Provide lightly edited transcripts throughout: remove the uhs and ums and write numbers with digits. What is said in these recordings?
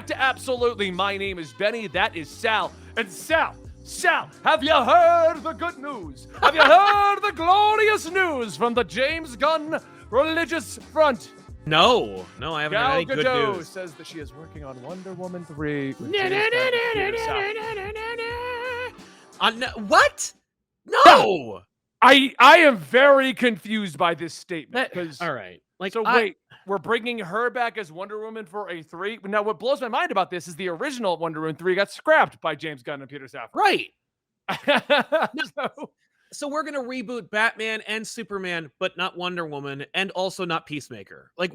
back to Absolutely. My name is Benny. That is Sal. And Sal, have you heard the good news? Have you heard the glorious news from the James Gunn religious front? No, I haven't heard any good Gadot news. says that she is working on Wonder Woman 3. What? No. I am very confused by this statement. All right. Wait, we're bringing her back as Wonder Woman for a 3? Now, what blows my mind about this is the original Wonder Woman 3 got scrapped by James Gunn and Peter Safran. Right. So we're going to reboot Batman and Superman, but not Wonder Woman, and also not Peacemaker. Like,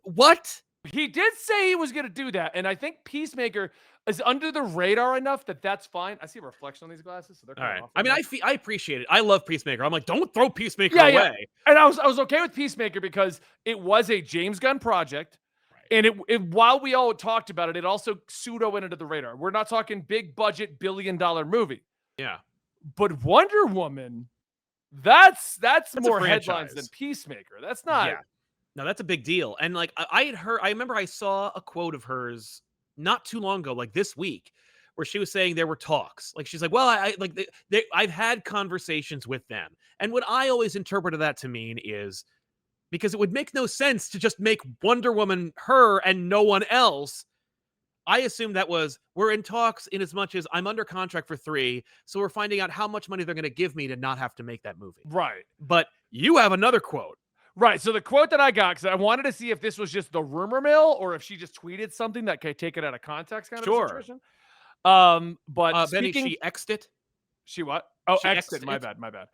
what? He did say he was going to do that, and I think Peacemaker is under the radar enough that that's fine. I see a reflection on these glasses, so they're All right. off. I mean, I appreciate it. I love Peacemaker. I'm like, don't throw Peacemaker away. Yeah. And I was okay with Peacemaker because it was a James Gunn project, right. And it while we all talked about it, it also pseudo went under the radar. We're not talking big budget $1 billion movie. Yeah. But Wonder Woman, that's more headlines than Peacemaker. That's not. Yeah. No, that's a big deal. And like I remember I saw a quote of hers not too long ago, like this week, where she was saying there were talks. Like she's like, well, I've had conversations with them. And what I always interpreted that to mean is because it would make no sense to just make Wonder Woman her and no one else. I assume that was, we're in talks in as much as I'm under contract for 3. So we're finding out how much money they're going to give me to not have to make that movie. Right. But you have another quote. Right. So the quote that I got, because I wanted to see if this was just the rumor mill or if she just tweeted something that could take it out of context kind of situation. But Benny, she X'd it. She what? Oh, she X'd it. My bad.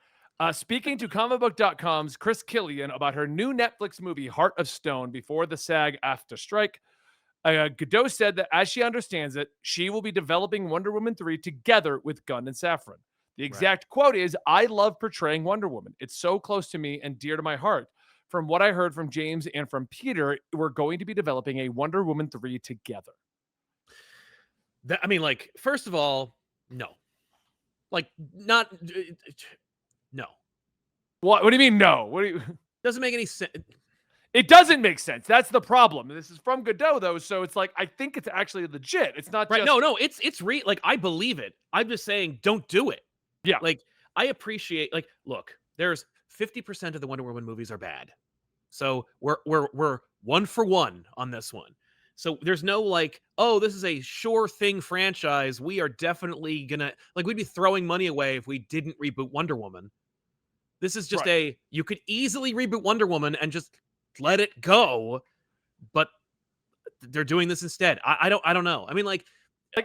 Speaking to comicbook.com's Chris Killian about her new Netflix movie, Heart of Stone, before the SAG-AFTRA strike, Gadot said that as she understands it, she will be developing Wonder Woman 3 together with Gunn and Safran. The exact quote is, I love portraying Wonder Woman. It's so close to me and dear to my heart. From what I heard from James and from Peter, we're going to be developing a Wonder Woman 3 together. I mean, like, first of all, no. Like, not... No. What do you mean, no? What do you... Doesn't make any sense. It doesn't make sense. That's the problem. This is from Gadot, though, so it's like, I think it's actually legit. It's not right. just... No, it's like, I believe it. I'm just saying, don't do it. Yeah. Like, I appreciate, like, look, there's 50% of the Wonder Woman movies are bad. So we're 1 for 1 on this one. So there's no like, oh, this is a sure thing franchise. We are definitely gonna, like, we'd be throwing money away if we didn't reboot Wonder Woman. This is just you could easily reboot Wonder Woman and just let it go, but they're doing this instead. I don't know. I mean, like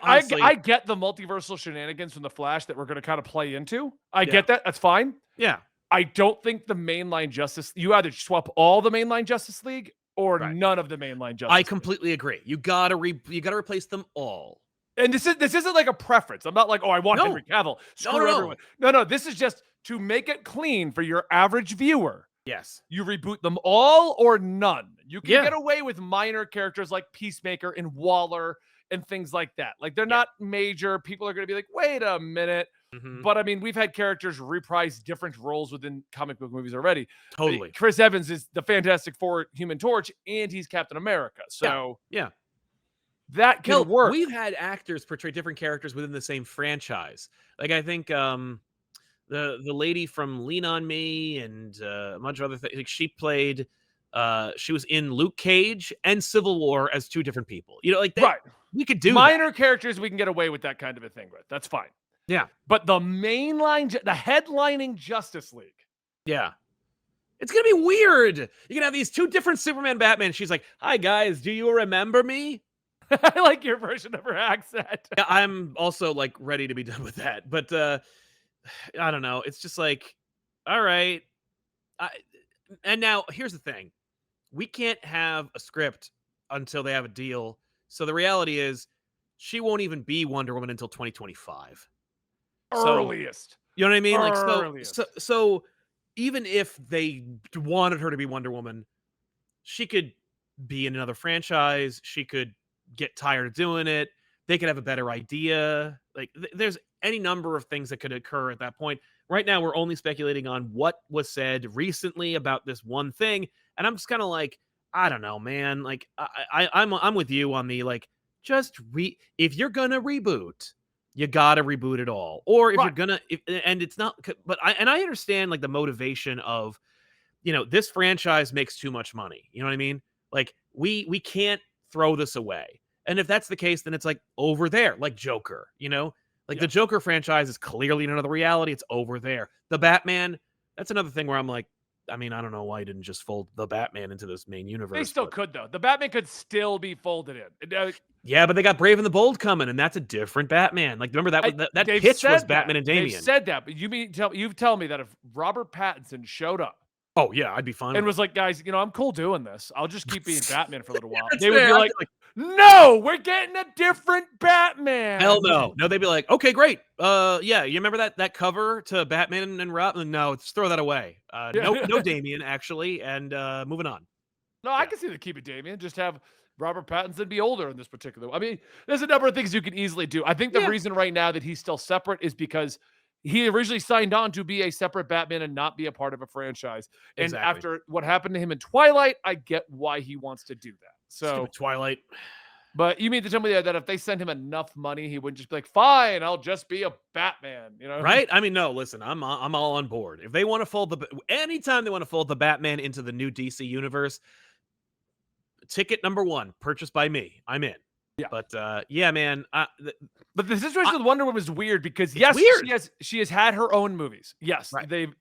honestly, I get the multiversal shenanigans from the Flash that we're going to kind of play into. I get that. That's fine. Yeah. I don't think the mainline Justice, you either swap all the mainline Justice League or none of the mainline Justice League. I completely agree. You gotta replace them all. And this isn't like a preference. I'm not like, oh, I want Henry Cavill. Screw everyone. No. This is just to make it clean for your average viewer. Yes. You reboot them all or none. You can get away with minor characters like Peacemaker and Waller and things like that. Like, they're not major. People are going to be like, wait a minute. Mm-hmm. But I mean, we've had characters reprise different roles within comic book movies already. Totally. Chris Evans is the Fantastic Four Human Torch, and he's Captain America. So that can work. We've had actors portray different characters within the same franchise. Like, I think the lady from Lean on Me and a bunch of other things. Like, she played. She was in Luke Cage and Civil War as 2 different people. You know, like we could do minor characters. We can get away with that kind of a thing with. That's fine. Yeah. But the mainline, the headlining Justice League. Yeah. It's going to be weird. You're going to have these 2 different Superman Batman. She's like, hi, guys. Do you remember me? I like your version of her accent. Yeah, I'm also like ready to be done with that. But I don't know. It's just like, all right. And now here's the thing. We can't have a script until they have a deal. So the reality is she won't even be Wonder Woman until 2025. Earliest. So, you know what I mean? Earliest. Like, so even if they wanted her to be Wonder Woman, she could be in another franchise. She could get tired of doing it. They could have a better idea. Like, there's any number of things that could occur at that point. Right now, we're only speculating on what was said recently about this one thing. And I'm just kind of like, I don't know, man. Like, I'm with you on the, like, if you're gonna reboot, you gotta reboot it all. Or if you're Right. gonna, and it's not, but I understand like the motivation of, this franchise makes too much money. You know what I mean? Like we can't throw this away. And if that's the case, then it's like over there, like Joker, like Yeah. the Joker franchise is clearly another reality. It's over there. The Batman, that's another thing where I'm like, I mean, I don't know why he didn't just fold the Batman into this main They universe, still but could though. The Batman could still be folded in. yeah, but they got Brave and the Bold coming, and that's a different Batman. Like, remember that was that They've pitch was said that. Batman and They've Damian. said that, but you tell me that if Robert Pattinson showed up Oh yeah, I'd be fine and with was like, "Guys, I'm cool doing this. I'll just keep being Batman for a little while." That's They would be fair. I'd like, be like, "No, we're getting a different Batman." hell no. No, they'd be like, okay, great. Yeah, you remember that cover to Batman and Robin? No, just throw that away. Yeah. No Damian actually, and moving on. No, I Yeah. can see the keep it Damien. Just have Robert Pattinson be older in this particular. I mean, there's a number of things you could easily do. I think the Yeah, reason right now that he's still separate is because he originally signed on to be a separate Batman and not be a part of a franchise. And exactly. after what happened to him in Twilight, I get why he wants to do that. So, Stupid Twilight. but you mean to tell me that if they sent him enough money, he wouldn't just be like, "Fine, I'll just be a Batman," Right? I mean, no, listen, I'm all on board. If they want to fold anytime they want to fold the Batman into the new DC universe, ticket number 1, purchased by me. I'm in. Yeah. But yeah, man, But the situation with Wonder Woman is weird because it's yes, weird. she has had her own movies. Yes, Right. they've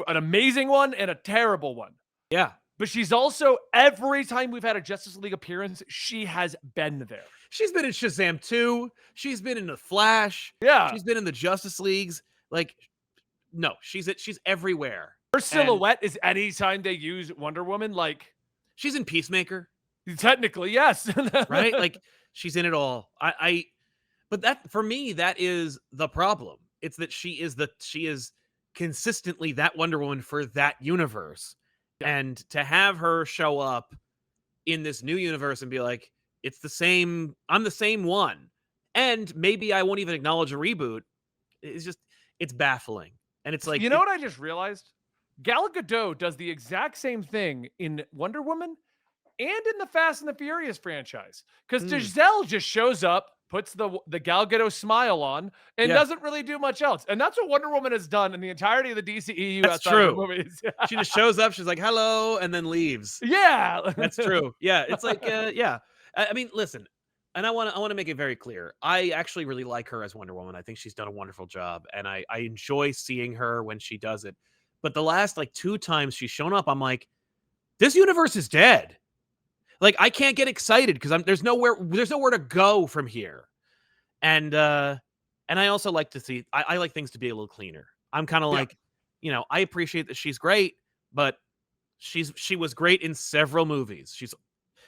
an amazing one and a terrible one. Yeah. But she's also every time we've had a Justice League appearance, she has been there. She's been in Shazam 2. She's been in The Flash. Yeah. She's been in the Justice Leagues. Like, no, she's everywhere. Her And silhouette is anytime they use Wonder Woman, like she's in Peacemaker, technically, yes. right? Like, she's in it all. But that for me, that is the problem. It's that she is consistently that Wonder Woman for that universe. Yeah. And to have her show up in this new universe and be like, it's the same, I'm the same one. And maybe I won't even acknowledge a reboot. It's baffling. And it's like, You know what I just realized? Gal Gadot does the exact same thing in Wonder Woman and in the Fast and the Furious franchise. Because Giselle just shows up, puts the Gal Gadot smile on, and Yeah. doesn't really do much else. And that's what Wonder Woman has done in the entirety of the DCEU That's outside of the true. movies. she just shows up, she's like, hello, and then leaves. Yeah. That's true. Yeah. It's like, yeah. I mean, listen, and I want to make it very clear. I actually really like her as Wonder Woman. I think she's done a wonderful job, and I enjoy seeing her when she does it. But the last like 2 times she's shown up, I'm like, this universe is dead. Like, I can't get excited because there's nowhere to go from here. And I also like to see I like things to be a little cleaner. I'm kind of Yeah. like, I appreciate that she's great, but she was great in several movies.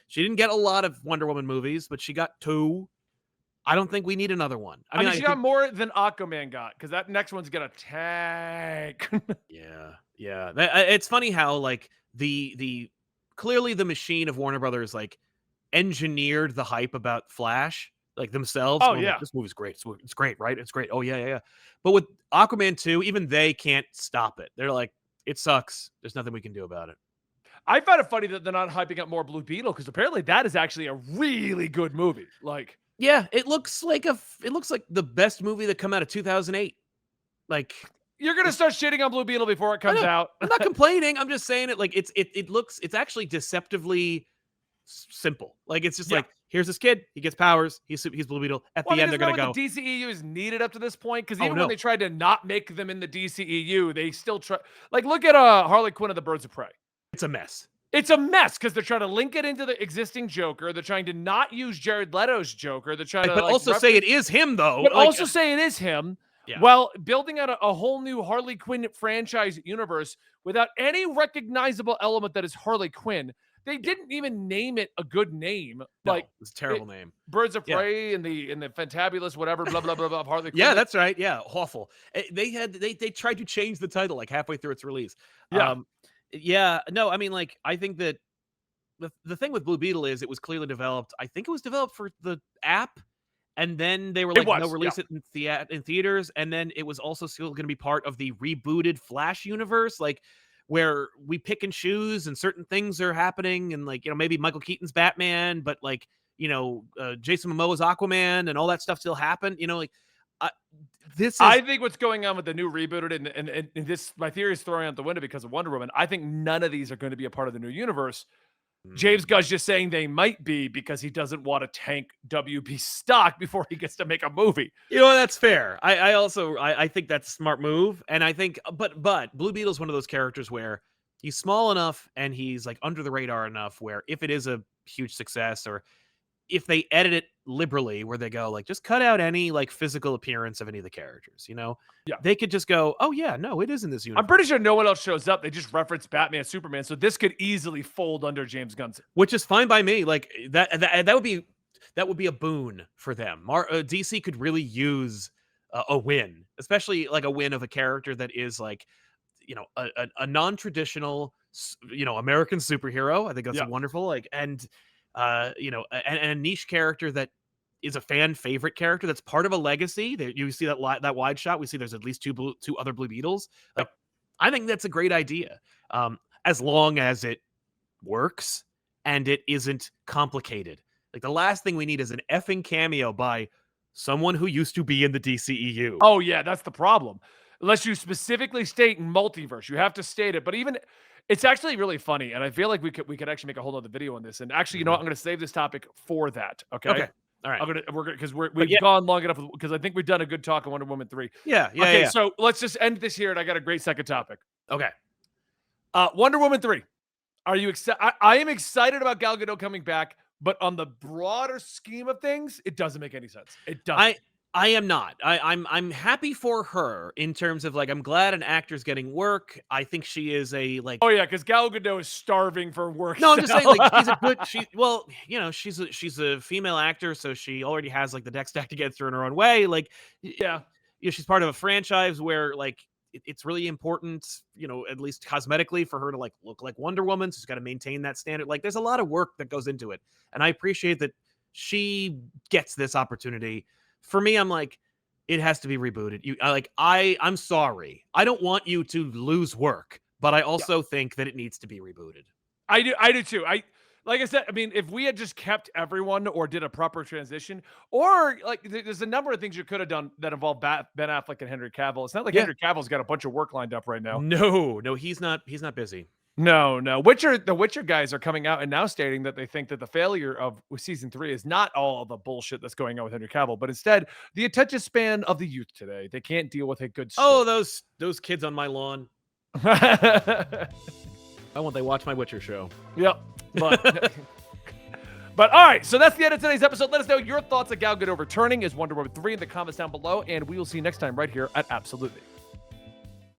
She didn't get a lot of Wonder Woman movies, but she got 2. I don't think we need another one. I mean, I she got more than Aquaman got because that next one's going to tank. yeah. It's funny how like the clearly the machine of Warner Brothers like engineered the hype about Flash like themselves. Oh, going, like, yeah. this movie's great. It's great, right? It's great. Oh yeah. But with Aquaman 2, even they can't stop it. They're like, it sucks. There's nothing we can do about it. I find it funny that they're not hyping up more Blue Beetle because apparently that is actually a really good movie. Like, Yeah, it looks like the best movie that come out of 2008. Like, you're going to start shitting on Blue Beetle before it comes know. out. I'm not complaining. I'm just saying it like it's actually deceptively simple. Like, it's just Yeah. like, here's this kid, he gets powers, he's Blue Beetle. At Well, the I end, mean, they're isn't gonna that go, what the DCEU is needed up to this point? Because Oh, even no. when they tried to not make them in the DCEU, they still try. Like, look at Harley Quinn of the Birds of Prey. it's a mess. It's a mess because they're trying to link it into the existing Joker. They're trying to not use Jared Leto's Joker. They're trying to, But also say it is him though. but Like, also say it is him. Yeah. While building out a whole new Harley Quinn franchise universe without any recognizable element that is Harley Quinn. They didn't even name it a good name. no, Like it's a terrible name. Birds of Yeah. Prey and the fantabulous whatever blah blah blah blah of Harley Quinn. Yeah, Like, that's right. Yeah, awful. They tried to change the title like halfway through its release. Yeah. Yeah. No, I mean, like, I think that the thing with Blue Beetle is it was clearly developed. I think it was developed for the app, and then they were like, no, release it in theaters, and then it was also still going to be part of the rebooted Flash universe, like where we pick and choose, and certain things are happening, and like maybe Michael Keaton's Batman, but like Jason Momoa's Aquaman and all that stuff still happen. Uh, this is I think what's going on with the new rebooted and this, my theory is throwing out the window because of Wonder Woman. I think none of these are going to be a part of the new universe. James Gunn's just saying they might be because he doesn't want to tank WB stock before he gets to make a movie. That's fair. I also think that's a smart move, and I think, but Blue Beetle's one of those characters where he's small enough and he's like under the radar enough where if it is a huge success, or if they edit it liberally where they go like just cut out any like physical appearance of any of the characters, Yeah. they could just go, oh yeah, no, it is in this universe. I'm pretty sure no one else shows up. They just reference Batman, Superman, so this could easily fold under James Gunn's. Which is fine by me. Like that would be a boon for them. DC could really use a win, especially like a win of a character that is like, a non-traditional, American superhero. I think that's wonderful. Like, and a niche character that is a fan favorite character that's part of a legacy. You see that wide shot. We see there's at least two other Blue Beetles. Like, I think that's a great idea, as long as it works and it isn't complicated. Like, the last thing we need is an effing cameo by someone who used to be in the DCEU. Oh yeah, that's the problem. Unless you specifically state in multiverse, you have to state it. But even it's actually really funny, and I feel like we could actually make a whole other video on this. And actually, you know what? I'm going to save this topic for that. Okay. Okay. All right. We're gonna because we've gone long enough because I think we've done a good talk on Wonder Woman 3. Yeah. Okay. So let's just end this here, and I got a great second topic. Okay. Wonder Woman 3. Are you excited? I am excited about Gal Gadot coming back, but on the broader scheme of things, it doesn't make any sense. It doesn't. I am not. I'm happy for her in terms of like, I'm glad an actor's getting work. I think she is a like. Oh yeah, because Gal Gadot is starving for work. No, I'm just saying like she's a good. She's a female actor, so she already has like the deck stacked to get through in her own way. Like, yeah, she's part of a franchise where like it's really important, at least cosmetically, for her to like look like Wonder Woman. So she's got to maintain that standard. Like, there's a lot of work that goes into it, and I appreciate that she gets this opportunity. For me, I'm like, it has to be rebooted. I'm sorry. I don't want you to lose work, but I also think that it needs to be rebooted. I do too. Like I said, I mean, if we had just kept everyone or did a proper transition, or like there's a number of things you could have done that involve Ben Affleck and Henry Cavill. It's not like Henry Cavill's got a bunch of work lined up right now. No, he's not busy. No. The Witcher guys are coming out and now stating that they think that the failure of season 3 is not all the bullshit that's going on with Henry Cavill, but instead the attention span of the youth today. They can't deal with a good story. Oh, those kids on my lawn. I want they watch my Witcher show. Yep. But all right, so that's the end of today's episode. Let us know your thoughts on Gal Gadot returning as Wonder Woman 3 in the comments down below, and we will see you next time right here at Absolutely.